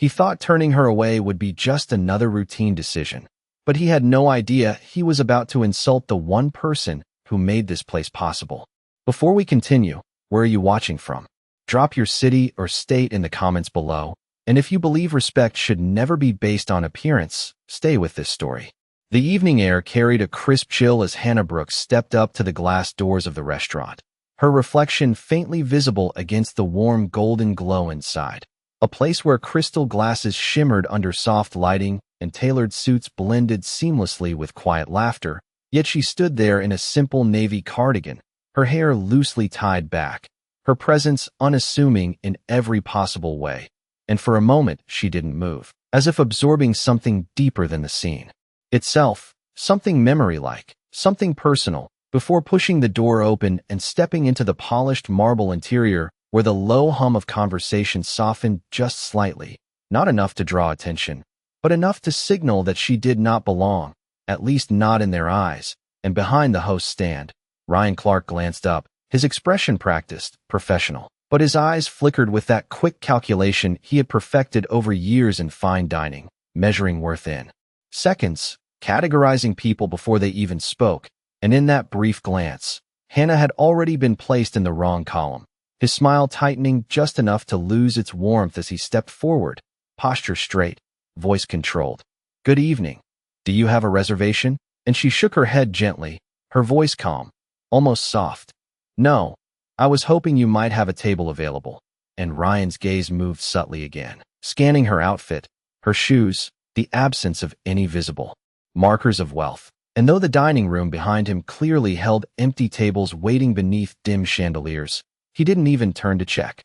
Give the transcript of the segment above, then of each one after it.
He thought turning her away would be just another routine decision, but he had no idea he was about to insult the one person who made this place possible. Before we continue, where are you watching from? Drop your city or state in the comments below, and if you believe respect should never be based on appearance, stay with this story. The evening air carried a crisp chill as Hannah Brooks stepped up to the glass doors of the restaurant, her reflection faintly visible against the warm golden glow inside. A place where crystal glasses shimmered under soft lighting and tailored suits blended seamlessly with quiet laughter, yet she stood there in a simple navy cardigan, her hair loosely tied back, her presence unassuming in every possible way. And for a moment she didn't move, as if absorbing something deeper than the scene itself, something memory-like, something personal, before pushing the door open and stepping into the polished marble interior where the low hum of conversation softened just slightly, not enough to draw attention, but enough to signal that she did not belong, at least not in their eyes. And behind the host's stand, Ryan Clarke glanced up, his expression practiced, professional, but his eyes flickered with that quick calculation he had perfected over years in fine dining, measuring worth in seconds, categorizing people before they even spoke, and in that brief glance, Hannah had already been placed in the wrong column, his smile tightening just enough to lose its warmth as he stepped forward, posture straight, voice controlled. "Good evening. Do you have a reservation?" And she shook her head gently, her voice calm, almost soft. "No, I was hoping you might have a table available." And Ryan's gaze moved subtly again, scanning her outfit, her shoes, the absence of any visible markers of wealth. And though the dining room behind him clearly held empty tables waiting beneath dim chandeliers, he didn't even turn to check.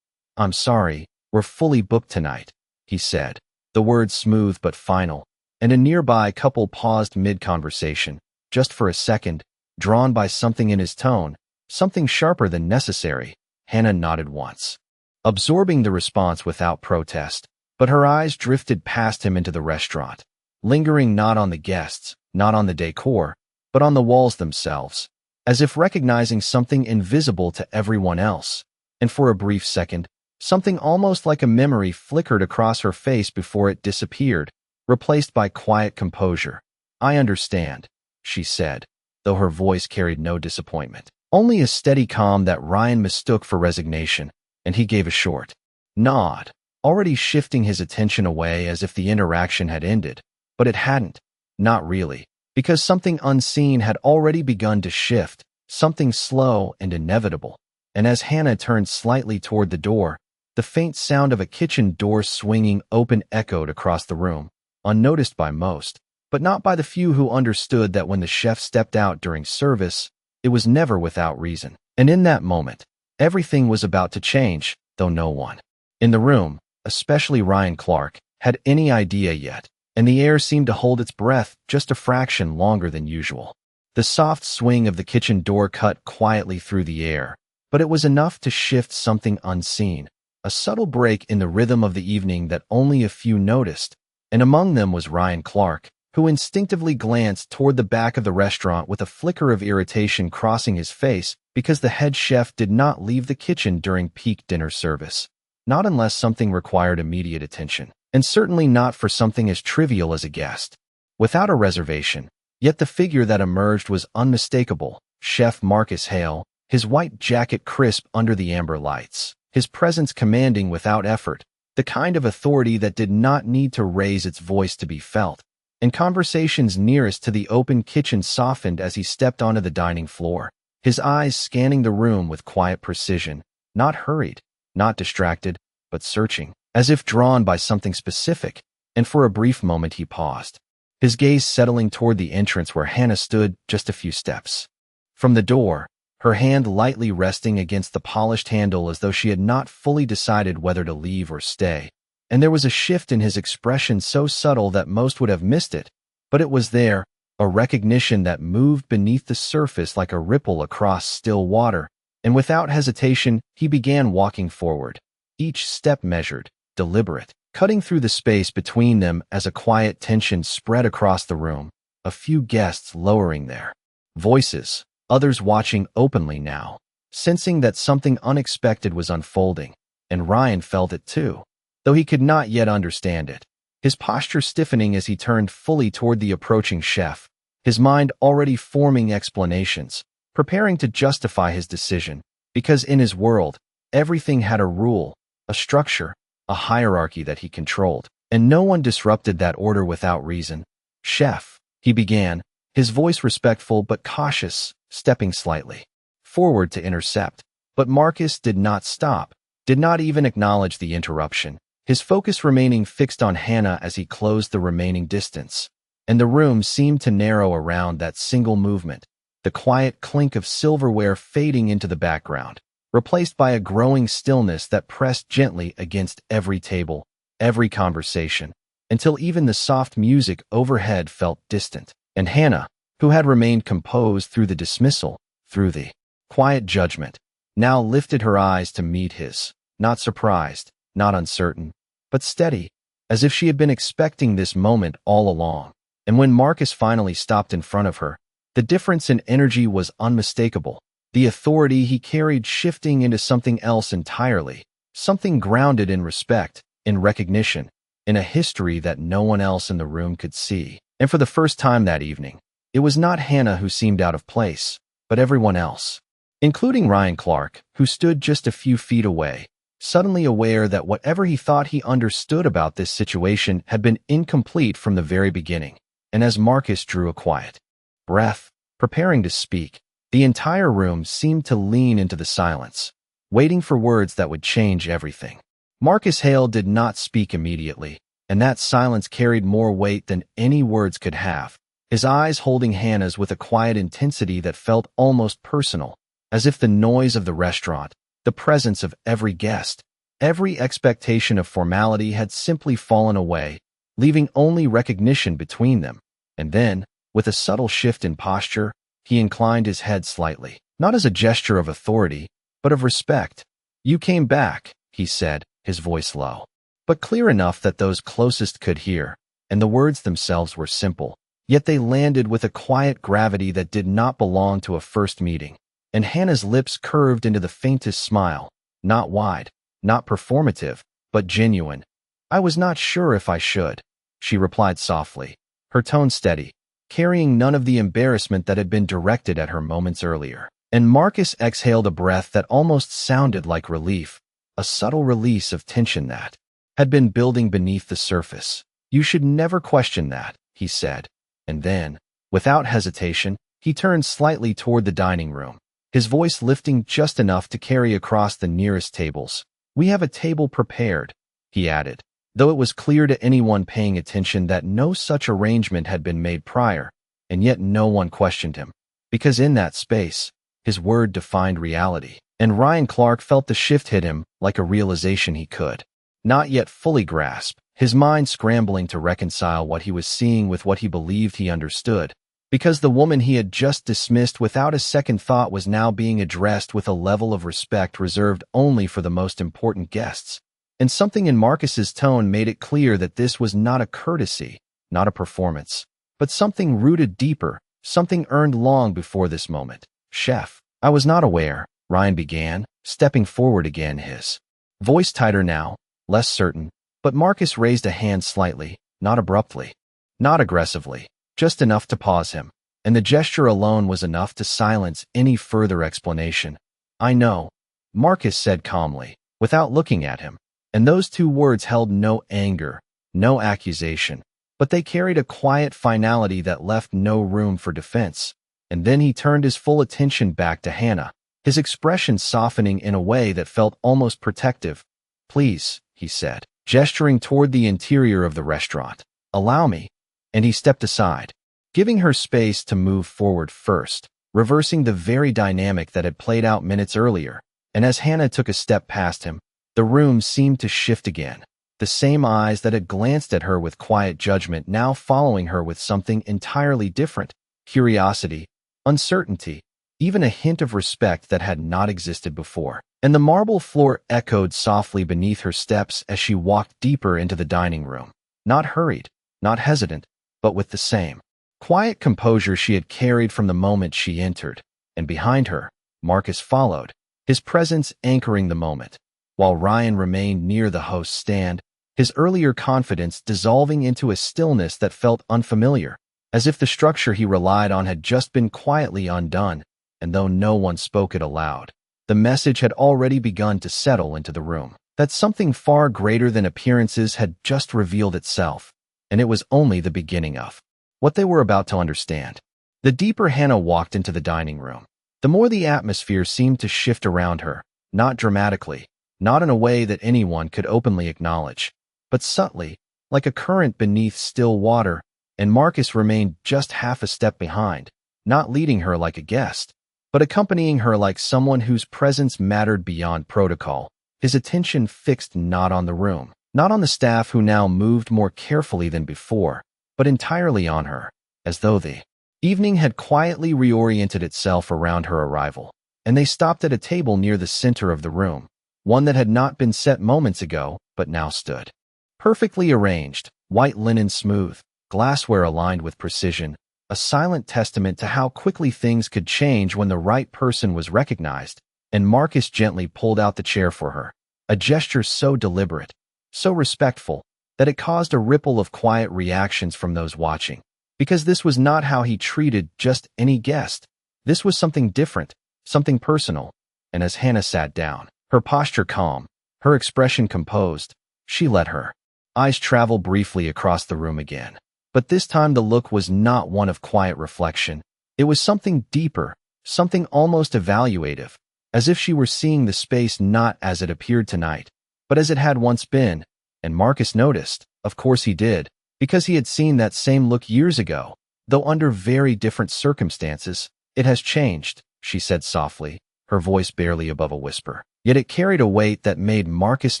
"I'm sorry, we're fully booked tonight," he said, the words smooth but final, and a nearby couple paused mid-conversation, just for a second, drawn by something in his tone, something sharper than necessary. Hannah nodded once, absorbing the response without protest, but her eyes drifted past him into the restaurant, lingering not on the guests, not on the decor, but on the walls themselves, as if recognizing something invisible to everyone else. And for a brief second, something almost like a memory flickered across her face before it disappeared, replaced by quiet composure. "I understand," she said, though her voice carried no disappointment, only a steady calm that Ryan mistook for resignation, and he gave a short nod, already shifting his attention away as if the interaction had ended. But it hadn't. Not really, because something unseen had already begun to shift, something slow and inevitable. And as Hannah turned slightly toward the door, the faint sound of a kitchen door swinging open echoed across the room, unnoticed by most, but not by the few who understood that when the chef stepped out during service, it was never without reason. And in that moment, everything was about to change, though no one in the room, especially Ryan Clarke, had any idea yet. And the air seemed to hold its breath just a fraction longer than usual. The soft swing of the kitchen door cut quietly through the air, but it was enough to shift something unseen, a subtle break in the rhythm of the evening that only a few noticed, and among them was Ryan Clarke, who instinctively glanced toward the back of the restaurant with a flicker of irritation crossing his face because the head chef did not leave the kitchen during peak dinner service, not unless something required immediate attention. And certainly not for something as trivial as a guest. Without a reservation, yet the figure that emerged was unmistakable. Chef Marcus Hale, his white jacket crisp under the amber lights, his presence commanding without effort, the kind of authority that did not need to raise its voice to be felt. And conversations nearest to the open kitchen softened as he stepped onto the dining floor, his eyes scanning the room with quiet precision, not hurried, not distracted, but searching, as if drawn by something specific. And for a brief moment he paused, his gaze settling toward the entrance where Hannah stood just a few steps from the door, her hand lightly resting against the polished handle as though she had not fully decided whether to leave or stay. And there was a shift in his expression so subtle that most would have missed it, but it was there, a recognition that moved beneath the surface like a ripple across still water. And without hesitation, he began walking forward, each step measured, deliberate, cutting through the space between them as a quiet tension spread across the room, a few guests lowering their voices, others watching openly now, sensing that something unexpected was unfolding. And Ryan felt it too. though he could not yet understand it. His posture stiffening as he turned fully toward the approaching chef, his mind already forming explanations, preparing to justify his decision, because in his world, everything had a rule, a structure, a hierarchy that he controlled, and no one disrupted that order without reason. "Chef," he began, his voice respectful but cautious, stepping slightly forward to intercept. But Marcus did not stop, did not even acknowledge the interruption, his focus remaining fixed on Hannah as he closed the remaining distance. And the room seemed to narrow around that single movement, the quiet clink of silverware fading into the background, replaced by a growing stillness that pressed gently against every table, every conversation, until even the soft music overhead felt distant. And Hannah, who had remained composed through the dismissal, through the quiet judgment, now lifted her eyes to meet his, not surprised, not uncertain, but steady, as if she had been expecting this moment all along. And when Marcus finally stopped in front of her, the difference in energy was unmistakable, the authority he carried shifting into something else entirely, something grounded in respect, in recognition, in a history that no one else in the room could see. And for the first time that evening, it was not Hannah who seemed out of place, but everyone else, including Ryan Clarke, who stood just a few feet away, suddenly aware that whatever he thought he understood about this situation had been incomplete from the very beginning. And as Marcus drew a quiet breath, preparing to speak, the entire room seemed to lean into the silence, waiting for words that would change everything. Marcus Hale did not speak immediately, and that silence carried more weight than any words could have, his eyes holding Hannah's with a quiet intensity that felt almost personal, as if the noise of the restaurant, the presence of every guest, every expectation of formality had simply fallen away, leaving only recognition between them. And then, with a subtle shift in posture, he inclined his head slightly, not as a gesture of authority, but of respect. "You came back," he said, his voice low, but clear enough that those closest could hear, and the words themselves were simple, yet they landed with a quiet gravity that did not belong to a first meeting. And Hannah's lips curved into the faintest smile, not wide, not performative, but genuine. "I was not sure if I should," she replied softly, her tone steady, carrying none of the embarrassment that had been directed at her moments earlier. And Marcus exhaled a breath that almost sounded like relief, a subtle release of tension that had been building beneath the surface. "You should never question that," he said. And then, without hesitation, he turned slightly toward the dining room, his voice lifting just enough to carry across the nearest tables. "We have a table prepared," he added, though it was clear to anyone paying attention that no such arrangement had been made prior, and yet no one questioned him, because in that space, his word defined reality. And Ryan Clarke felt the shift hit him like a realization he could not yet fully grasp, his mind scrambling to reconcile what he was seeing with what he believed he understood, because the woman he had just dismissed without a second thought was now being addressed with a level of respect reserved only for the most important guests. And something in Marcus's tone made it clear that this was not a courtesy, not a performance, but something rooted deeper, something earned long before this moment. "Chef, I was not aware," Ryan began, stepping forward again, his voice tighter now, less certain, but Marcus raised a hand slightly, not abruptly, not aggressively, just enough to pause him, and the gesture alone was enough to silence any further explanation. "I know," Marcus said calmly, without looking at him, and those two words held no anger, no accusation, but they carried a quiet finality that left no room for defense. And then he turned his full attention back to Hannah, his expression softening in a way that felt almost protective. "Please," he said, gesturing toward the interior of the restaurant, "allow me." And he stepped aside, giving her space to move forward first, reversing the very dynamic that had played out minutes earlier. And as Hannah took a step past him, the room seemed to shift again, the same eyes that had glanced at her with quiet judgment now following her with something entirely different, curiosity, uncertainty, even a hint of respect that had not existed before. And the marble floor echoed softly beneath her steps as she walked deeper into the dining room, not hurried, not hesitant, but with the same quiet composure she had carried from the moment she entered. And behind her, Marcus followed, his presence anchoring the moment, while Ryan remained near the host's stand, his earlier confidence dissolving into a stillness that felt unfamiliar, as if the structure he relied on had just been quietly undone, and though no one spoke it aloud, the message had already begun to settle into the room. That something far greater than appearances had just revealed itself, and it was only the beginning of what they were about to understand. The deeper Hannah walked into the dining room, the more the atmosphere seemed to shift around her, not dramatically, not in a way that anyone could openly acknowledge, but subtly, like a current beneath still water, and Marcus remained just half a step behind, not leading her like a guest, but accompanying her like someone whose presence mattered beyond protocol, his attention fixed not on the room, not on the staff who now moved more carefully than before, but entirely on her, as though the evening had quietly reoriented itself around her arrival, and they stopped at a table near the center of the room, one that had not been set moments ago, but now stood. Perfectly arranged, white linen smooth, glassware aligned with precision, a silent testament to how quickly things could change when the right person was recognized, and Marcus gently pulled out the chair for her, a gesture so deliberate, so respectful, that it caused a ripple of quiet reactions from those watching. Because this was not how he treated just any guest. This was something different, something personal, and as Hannah sat down, her posture calm, her expression composed, she let her eyes travel briefly across the room again. But this time the look was not one of quiet reflection. It was something deeper, something almost evaluative, as if she were seeing the space not as it appeared tonight, but as it had once been, and Marcus noticed, of course he did, because he had seen that same look years ago, though under very different circumstances. It has changed, she said softly, her voice barely above a whisper. Yet it carried a weight that made Marcus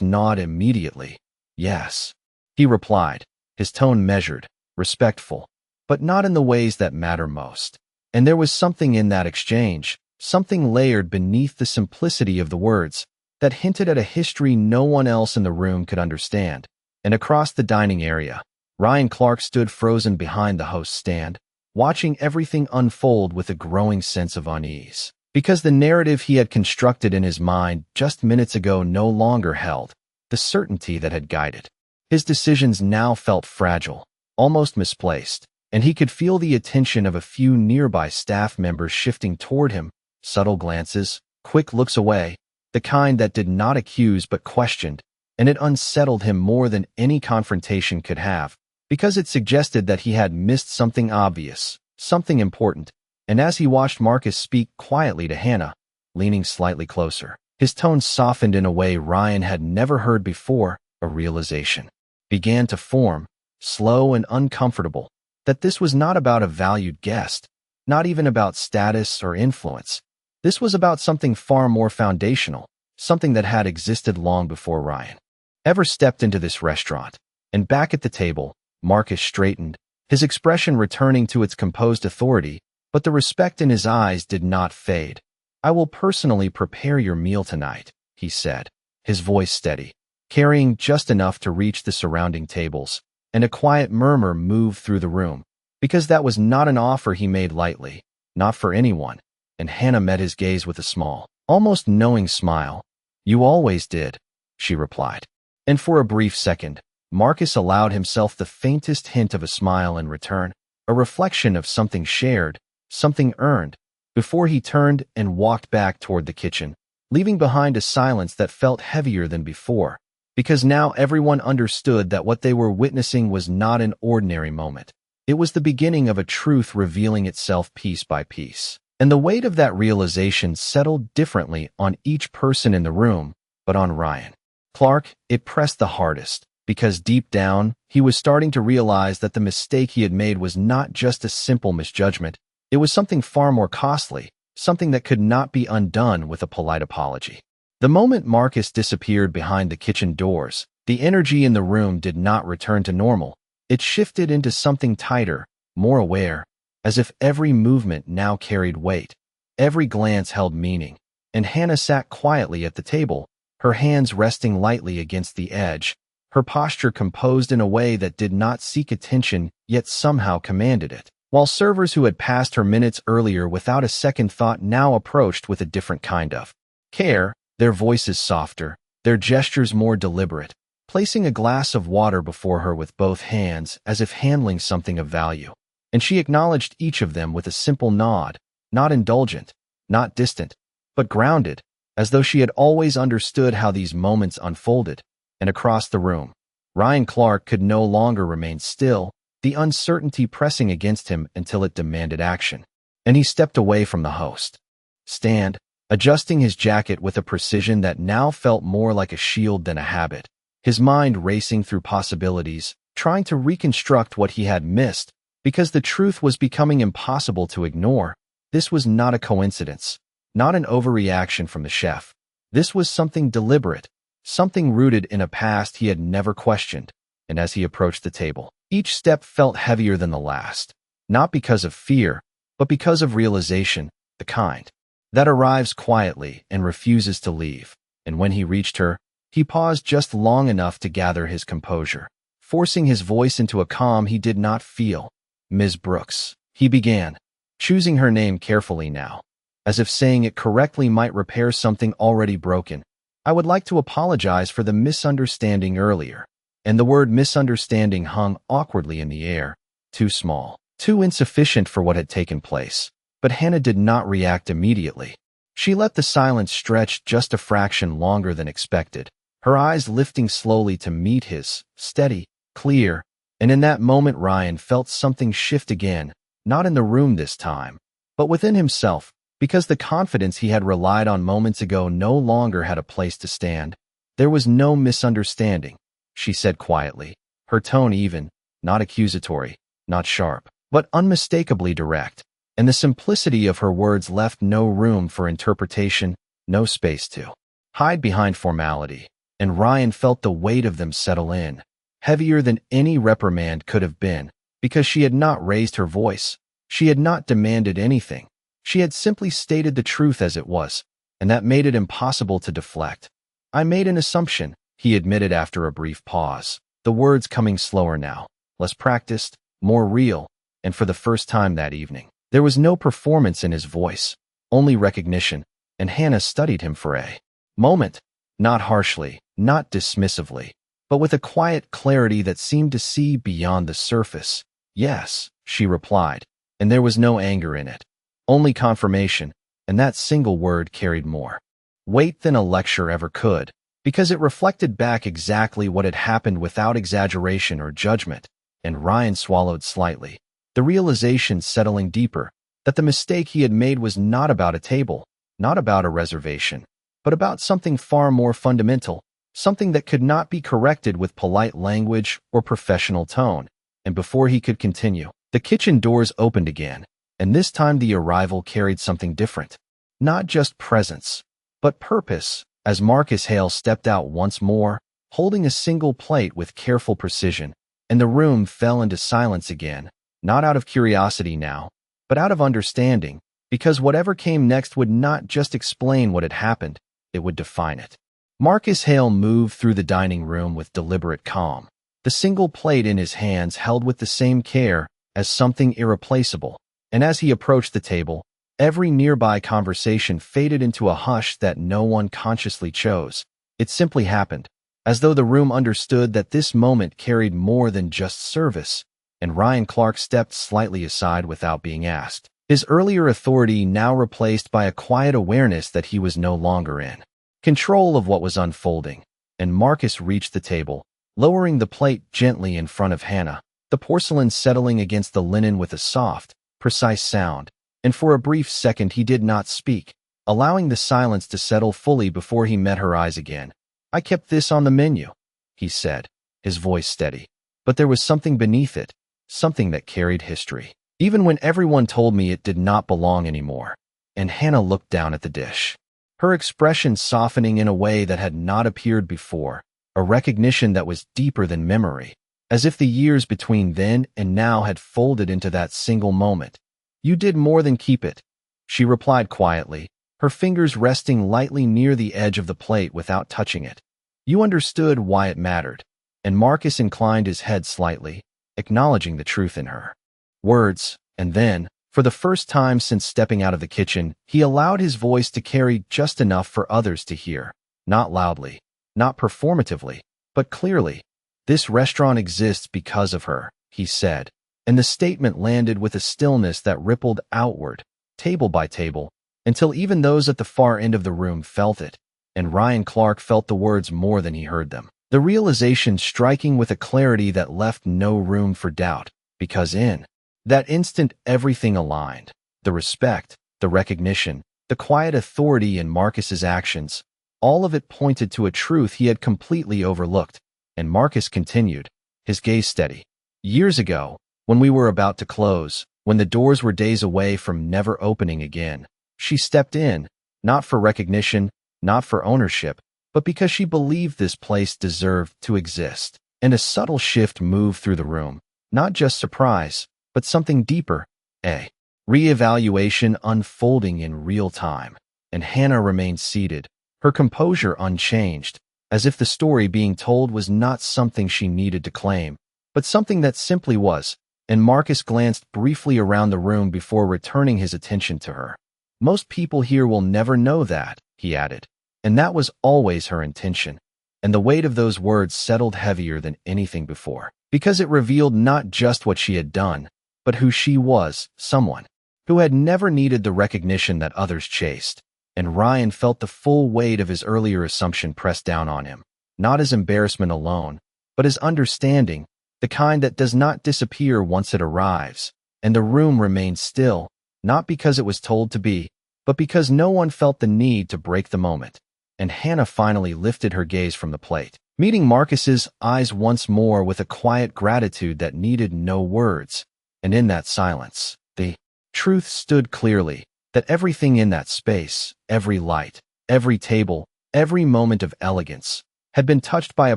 nod immediately. Yes, he replied, his tone measured, respectful, but not in the ways that matter most. And there was something in that exchange, something layered beneath the simplicity of the words, that hinted at a history no one else in the room could understand. And across the dining area, Ryan Clarke stood frozen behind the host's stand, watching everything unfold with a growing sense of unease. Because the narrative he had constructed in his mind just minutes ago no longer held the certainty that had guided. His decisions now felt fragile, almost misplaced, and he could feel the attention of a few nearby staff members shifting toward him, subtle glances, quick looks away, the kind that did not accuse but questioned, and it unsettled him more than any confrontation could have, because it suggested that he had missed something obvious, something important. And as he watched Marcus speak quietly to Hannah, leaning slightly closer, his tone softened in a way Ryan had never heard before. A realization began to form, slow and uncomfortable, that this was not about a valued guest, not even about status or influence. This was about something far more foundational, something that had existed long before Ryan ever stepped into this restaurant. And back at the table, Marcus straightened, his expression returning to its composed authority, but the respect in his eyes did not fade. I will personally prepare your meal tonight, he said, his voice steady, carrying just enough to reach the surrounding tables, and a quiet murmur moved through the room, because that was not an offer he made lightly, not for anyone, and Hannah met his gaze with a small, almost knowing smile. You always did, she replied. And for a brief second, Marcus allowed himself the faintest hint of a smile in return, a reflection of something shared, something earned, before he turned and walked back toward the kitchen, leaving behind a silence that felt heavier than before, because now everyone understood that what they were witnessing was not an ordinary moment. It was the beginning of a truth revealing itself piece by piece. And the weight of that realization settled differently on each person in the room, but on Ryan Clarke, it pressed the hardest, because deep down, he was starting to realize that the mistake he had made was not just a simple misjudgment. It was something far more costly, something that could not be undone with a polite apology. The moment Marcus disappeared behind the kitchen doors, the energy in the room did not return to normal. It shifted into something tighter, more aware, as if every movement now carried weight, every glance held meaning, and Hannah sat quietly at the table, her hands resting lightly against the edge, her posture composed in a way that did not seek attention yet somehow commanded it. While servers who had passed her minutes earlier without a second thought now approached with a different kind of care, their voices softer, their gestures more deliberate, placing a glass of water before her with both hands as if handling something of value. And she acknowledged each of them with a simple nod, not indulgent, not distant, but grounded, as though she had always understood how these moments unfolded. And across the room, Ryan Clarke could no longer remain still, the uncertainty pressing against him until it demanded action. And he stepped away from the host stand, adjusting his jacket with a precision that now felt more like a shield than a habit, his mind racing through possibilities, trying to reconstruct what he had missed, because the truth was becoming impossible to ignore. This was not a coincidence, not an overreaction from the chef. This was something deliberate, something rooted in a past he had never questioned. And as he approached the table, each step felt heavier than the last, not because of fear, but because of realization, the kind that arrives quietly and refuses to leave. And when he reached her, he paused just long enough to gather his composure, forcing his voice into a calm he did not feel. "Ms. Brooks," he began, choosing her name carefully now, as if saying it correctly might repair something already broken. "I would like to apologize for the misunderstanding earlier." And the word misunderstanding hung awkwardly in the air, too small, too insufficient for what had taken place. But Hannah did not react immediately. She let the silence stretch just a fraction longer than expected, her eyes lifting slowly to meet his, steady, clear. And in that moment Ryan felt something shift again, not in the room this time, but within himself, because the confidence he had relied on moments ago no longer had a place to stand. "There was no misunderstanding," she said quietly, her tone even, not accusatory, not sharp, but unmistakably direct. And the simplicity of her words left no room for interpretation, no space to hide behind formality. And Ryan felt the weight of them settle in, heavier than any reprimand could have been, because she had not raised her voice, she had not demanded anything, she had simply stated the truth as it was, and that made it impossible to deflect. "I made an assumption," he admitted after a brief pause, the words coming slower now, less practiced, more real. And for the first time that evening, there was no performance in his voice, only recognition. And Hannah studied him for a moment, not harshly, not dismissively, but with a quiet clarity that seemed to see beyond the surface. "Yes," she replied, and there was no anger in it, only confirmation, and that single word carried more weight than a lecture ever could, because it reflected back exactly what had happened without exaggeration or judgment. And Ryan swallowed slightly, the realization settling deeper, that the mistake he had made was not about a table, not about a reservation, but about something far more fundamental, something that could not be corrected with polite language or professional tone. And before he could continue, the kitchen doors opened again, and this time the arrival carried something different. Not just presence, but purpose, as Marcus Hale stepped out once more, holding a single plate with careful precision, and the room fell into silence again, not out of curiosity now, but out of understanding, because whatever came next would not just explain what had happened, it would define it. Marcus Hale moved through the dining room with deliberate calm, the single plate in his hands held with the same care as something irreplaceable. And as he approached the table, every nearby conversation faded into a hush that no one consciously chose. It simply happened, as though the room understood that this moment carried more than just service. And Ryan Clarke stepped slightly aside without being asked, his earlier authority now replaced by a quiet awareness that he was no longer in control of what was unfolding. And Marcus reached the table, lowering the plate gently in front of Hannah, the porcelain settling against the linen with a soft, precise sound. And for a brief second he did not speak, allowing the silence to settle fully before he met her eyes again. "I kept this on the menu," he said, his voice steady. But there was something beneath it, something that carried history, even when everyone told me it did not belong anymore. And Hannah looked down at the dish, her expression softening in a way that had not appeared before, a recognition that was deeper than memory, as if the years between then and now had folded into that single moment. "You did more than keep it," she replied quietly, her fingers resting lightly near the edge of the plate without touching it. "You understood why it mattered." And Marcus inclined his head slightly, acknowledging the truth in her words. And then, for the first time since stepping out of the kitchen, he allowed his voice to carry just enough for others to hear, not loudly, not performatively, But clearly, this restaurant exists because of her, he said, and the statement landed with a stillness that rippled outward, table by table, until even those at the far end of the room felt it, and Ryan Clarke felt the words more than he heard them. The realization striking with a clarity that left no room for doubt, because in that instant everything aligned. The respect, the recognition, the quiet authority in Marcus's actions, all of it pointed to a truth he had completely overlooked, and Marcus continued, his gaze steady. Years ago, when we were about to close, when the doors were days away from never opening again, she stepped in, not for recognition, not for ownership, but because she believed this place deserved to exist. And a subtle shift moved through the room, not just surprise, but something deeper, a reevaluation unfolding in real time. And Hannah remained seated, her composure unchanged, as if the story being told was not something she needed to claim, but something that simply was. And Marcus glanced briefly around the room before returning his attention to her. Most people here will never know that, he added. And that was always her intention. And the weight of those words settled heavier than anything before, because it revealed not just what she had done, but who she was, someone who had never needed the recognition that others chased. And Ryan felt the full weight of his earlier assumption pressed down on him, not as embarrassment alone, but as understanding, the kind that does not disappear once it arrives. And the room remained still, not because it was told to be, but because no one felt the need to break the moment. And Hannah finally lifted her gaze from the plate, meeting Marcus's eyes once more with a quiet gratitude that needed no words. And in that silence, the truth stood clearly, that everything in that space, every light, every table, every moment of elegance, had been touched by a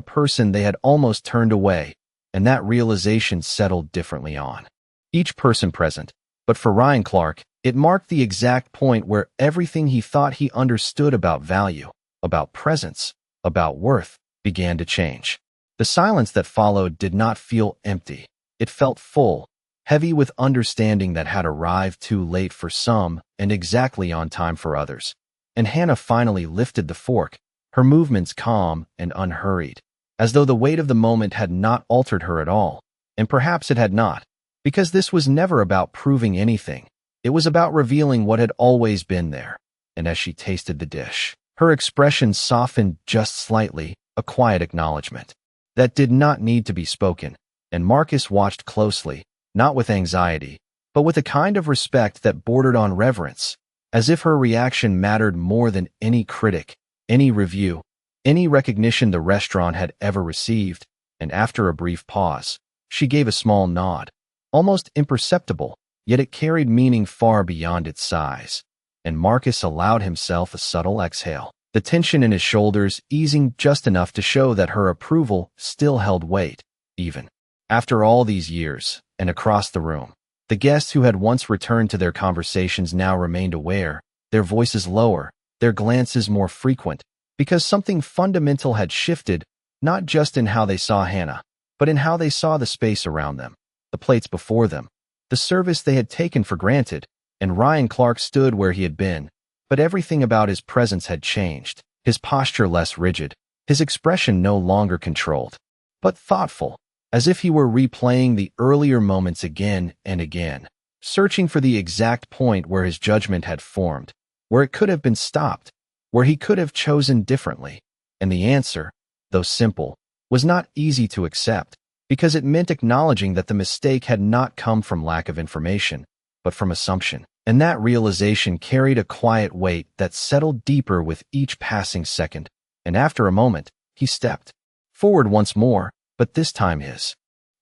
person they had almost turned away, and that realization settled differently on each person present. But for Ryan Clarke, it marked the exact point where everything he thought he understood about value, about presence, about worth, began to change. The silence that followed did not feel empty. It felt full, heavy with understanding that had arrived too late for some and exactly on time for others. And Hannah finally lifted the fork, her movements calm and unhurried, as though the weight of the moment had not altered her at all. And perhaps it had not, because this was never about proving anything. It was about revealing what had always been there. And as she tasted the dish, her expression softened just slightly, a quiet acknowledgement that did not need to be spoken. And Marcus watched closely, not with anxiety, but with a kind of respect that bordered on reverence, as if her reaction mattered more than any critic, any review, any recognition the restaurant had ever received. And after a brief pause, she gave a small nod, almost imperceptible, yet it carried meaning far beyond its size. And Marcus allowed himself a subtle exhale, the tension in his shoulders easing just enough to show that her approval still held weight, even after all these years. And across the room, the guests who had once returned to their conversations now remained aware, their voices lower, their glances more frequent, because something fundamental had shifted, not just in how they saw Hannah, but in how they saw the space around them, the plates before them, the service they had taken for granted. And Ryan Clarke stood where he had been, but everything about his presence had changed, his posture less rigid, his expression no longer controlled, but thoughtful, as if he were replaying the earlier moments again and again, searching for the exact point where his judgment had formed, where it could have been stopped, where he could have chosen differently. And the answer, though simple, was not easy to accept, because it meant acknowledging that the mistake had not come from lack of information, but from assumption. And that realization carried a quiet weight that settled deeper with each passing second. And after a moment, he stepped forward once more, but this time his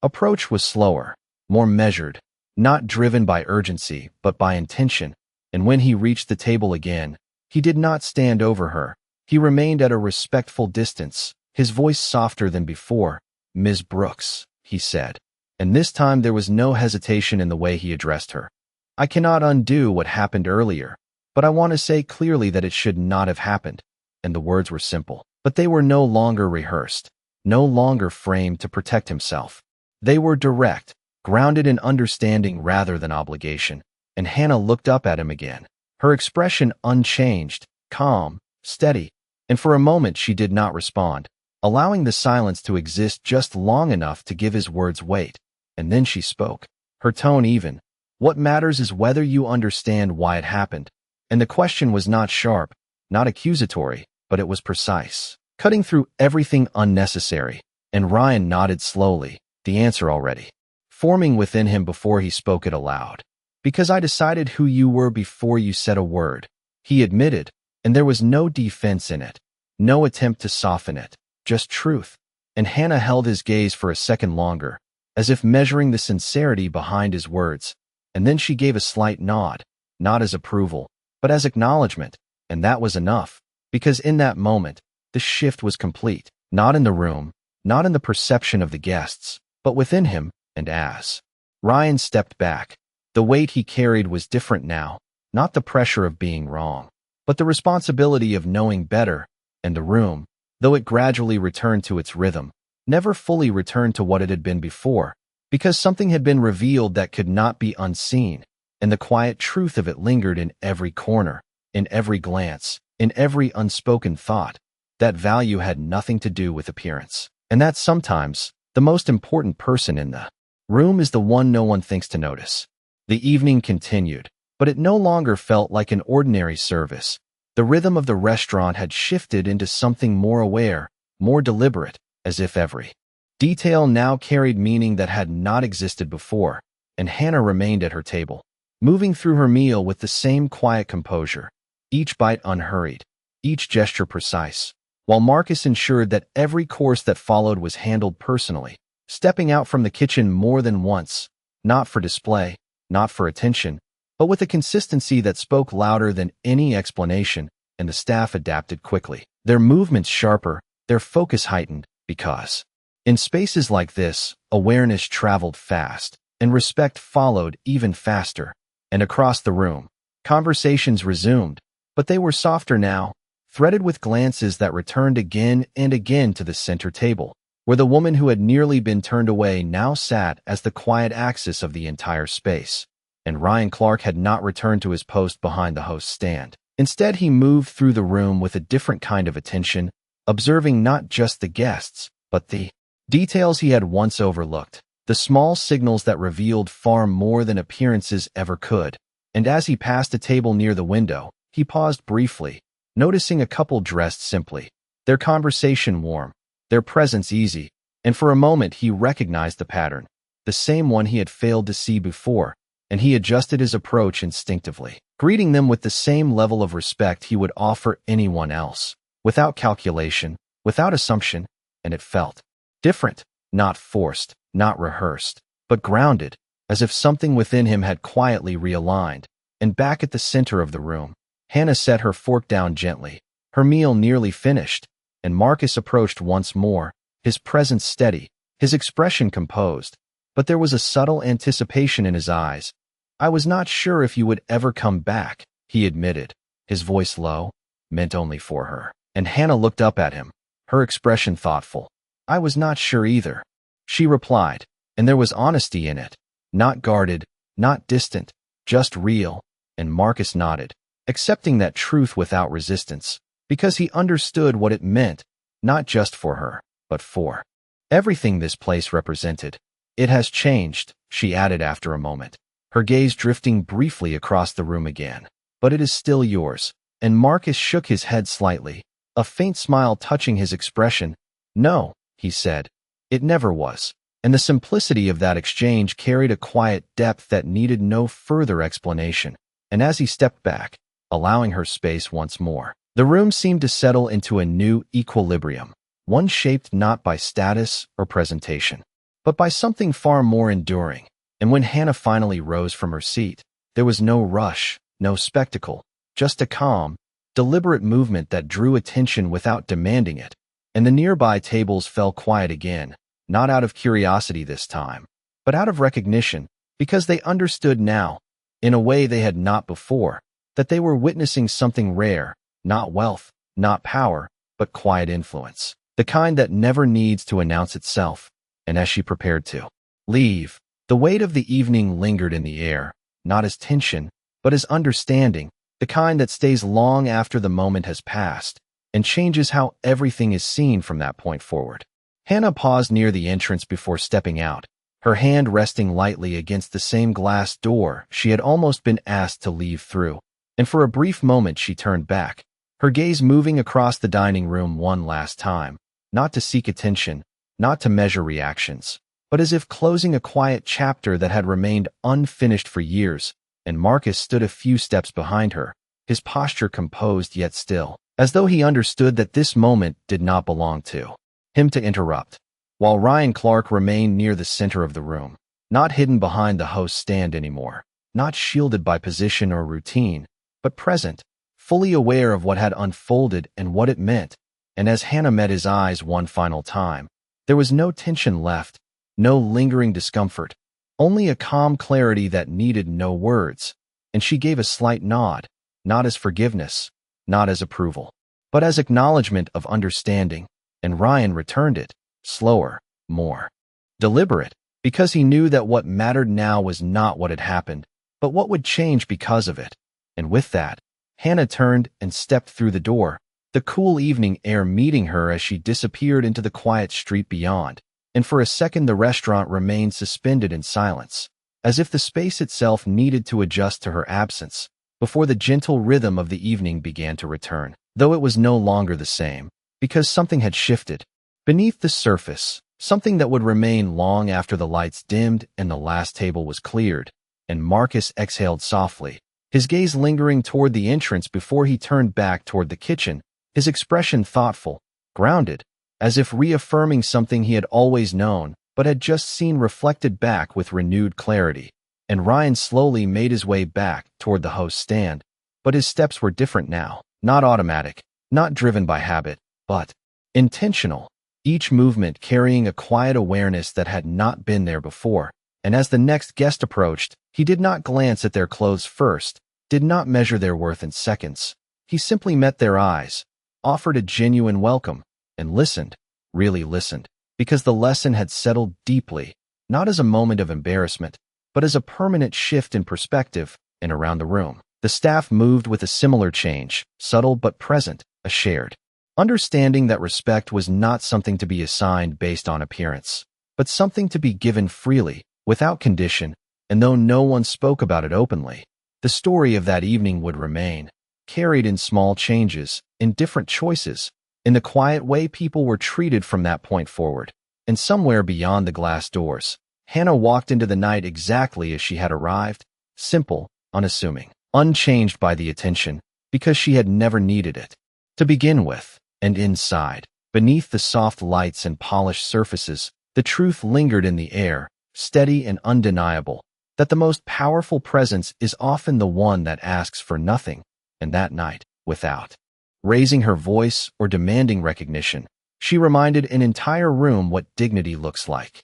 approach was slower, more measured, not driven by urgency, but by intention. And when he reached the table again, he did not stand over her. He remained at a respectful distance, his voice softer than before. "Ms. Brooks," he said. And this time there was no hesitation in the way he addressed her. "I cannot undo what happened earlier, but I want to say clearly that it should not have happened." And the words were simple, but they were no longer rehearsed, no longer framed to protect himself. They were direct, grounded in understanding rather than obligation. And Hannah looked up at him again, her expression unchanged, calm, steady. And for a moment she did not respond, allowing the silence to exist just long enough to give his words weight. And then she spoke, her tone even. "What matters is whether you understand why it happened." And the question was not sharp, not accusatory, but it was precise, cutting through everything unnecessary. And Ryan nodded slowly, the answer already forming within him before he spoke it aloud. "Because I decided who you were before you said a word," he admitted, and there was no defense in it, no attempt to soften it, just truth. And Hannah held his gaze for a second longer, as if measuring the sincerity behind his words, and then she gave a slight nod, not as approval, but as acknowledgement, and that was enough, because in that moment, the shift was complete, not in the room, not in the perception of the guests, but within him. And as Ryan stepped back, the weight he carried was different now, not the pressure of being wrong, but the responsibility of knowing better. And the room, though it gradually returned to its rhythm, never fully returned to what it had been before, because something had been revealed that could not be unseen, and the quiet truth of it lingered in every corner, in every glance, in every unspoken thought. That value had nothing to do with appearance, and that sometimes the most important person in the room is the one no one thinks to notice. The evening continued, but it no longer felt like an ordinary service. The rhythm of the restaurant had shifted into something more aware, more deliberate, as if every detail now carried meaning that had not existed before. And Hannah remained at her table, moving through her meal with the same quiet composure, each bite unhurried, each gesture precise, while Marcus ensured that every course that followed was handled personally, stepping out from the kitchen more than once, not for display, not for attention, but with a consistency that spoke louder than any explanation. And the staff adapted quickly, their movements sharper, their focus heightened, because in spaces like this, awareness traveled fast, and respect followed even faster. And across the room, conversations resumed, but they were softer now, threaded with glances that returned again and again to the center table, where the woman who had nearly been turned away now sat as the quiet axis of the entire space. And Ryan Clarke had not returned to his post behind the host's stand. Instead, he moved through the room with a different kind of attention, observing not just the guests, but the details he had once overlooked, the small signals that revealed far more than appearances ever could. And as he passed a table near the window, he paused briefly, noticing a couple dressed simply, their conversation warm, their presence easy, and for a moment he recognized the pattern, the same one he had failed to see before, and he adjusted his approach instinctively, greeting them with the same level of respect he would offer anyone else, without calculation, without assumption. And it felt different, not forced, not rehearsed, but grounded, as if something within him had quietly realigned. And back at the center of the room, Hannah set her fork down gently, her meal nearly finished, and Marcus approached once more, his presence steady, his expression composed, but there was a subtle anticipation in his eyes. "I was not sure if you would ever come back," he admitted, his voice low, meant only for her. And Hannah looked up at him, her expression thoughtful. "I was not sure either," she replied, and there was honesty in it, not guarded, not distant, just real. And Marcus nodded, accepting that truth without resistance, because he understood what it meant, not just for her, but for everything this place represented. "It has changed," she added after a moment, her gaze drifting briefly across the room again. "But it is still yours." And Marcus shook his head slightly, a faint smile touching his expression. "No," he said, "it never was." And the simplicity of that exchange carried a quiet depth that needed no further explanation. And as he stepped back, allowing her space once more, the room seemed to settle into a new equilibrium, one shaped not by status or presentation, but by something far more enduring. And when Hannah finally rose from her seat, there was no rush, no spectacle, just a calm, deliberate movement that drew attention without demanding it. And the nearby tables fell quiet again, not out of curiosity this time, but out of recognition, because they understood now, in a way they had not before, that they were witnessing something rare, not wealth, not power, but quiet influence, the kind that never needs to announce itself. And as she prepared to leave, the weight of the evening lingered in the air, not as tension, but as understanding, the kind that stays long after the moment has passed. and changes how everything is seen from that point forward. Hannah paused near the entrance before stepping out, her hand resting lightly against the same glass door she had almost been asked to leave through, and for a brief moment she turned back, her gaze moving across the dining room one last time, not to seek attention, not to measure reactions, but as if closing a quiet chapter that had remained unfinished for years. And Marcus stood a few steps behind her, his posture composed yet still, as though he understood that this moment did not belong to him to interrupt, while Ryan Clarke remained near the center of the room, not hidden behind the host's stand anymore, not shielded by position or routine, but present, fully aware of what had unfolded and what it meant. And as Hannah met his eyes one final time, there was no tension left, no lingering discomfort, only a calm clarity that needed no words, and she gave a slight nod, not as forgiveness, not as approval, but as acknowledgement of understanding, and Ryan returned it, slower, more deliberate, because he knew that what mattered now was not what had happened, but what would change because of it. And with that, Hannah turned and stepped through the door, the cool evening air meeting her as she disappeared into the quiet street beyond, and for a second the restaurant remained suspended in silence, as if the space itself needed to adjust to her absence, before the gentle rhythm of the evening began to return, though it was no longer the same, because something had shifted beneath the surface, something that would remain long after the lights dimmed and the last table was cleared. And Marcus exhaled softly, his gaze lingering toward the entrance before he turned back toward the kitchen, his expression thoughtful, grounded, as if reaffirming something he had always known but had just seen reflected back with renewed clarity. And Ryan slowly made his way back toward the host's stand, but his steps were different now, not automatic, not driven by habit, but intentional, each movement carrying a quiet awareness that had not been there before. And as the next guest approached, he did not glance at their clothes first, did not measure their worth in seconds. He simply met their eyes, offered a genuine welcome, and listened, really listened, because the lesson had settled deeply, not as a moment of embarrassment, but as a permanent shift in perspective. And around the room, the staff moved with a similar change, subtle but present, a shared understanding that respect was not something to be assigned based on appearance, but something to be given freely, without condition. And though no one spoke about it openly, the story of that evening would remain, carried in small changes, in different choices, in the quiet way people were treated from that point forward. And somewhere beyond the glass doors, Hannah walked into the night exactly as she had arrived, simple, unassuming, unchanged by the attention, because she had never needed it to begin with. And inside, beneath the soft lights and polished surfaces, the truth lingered in the air, steady and undeniable, that the most powerful presence is often the one that asks for nothing. And that night, without raising her voice or demanding recognition, she reminded an entire room what dignity looks like.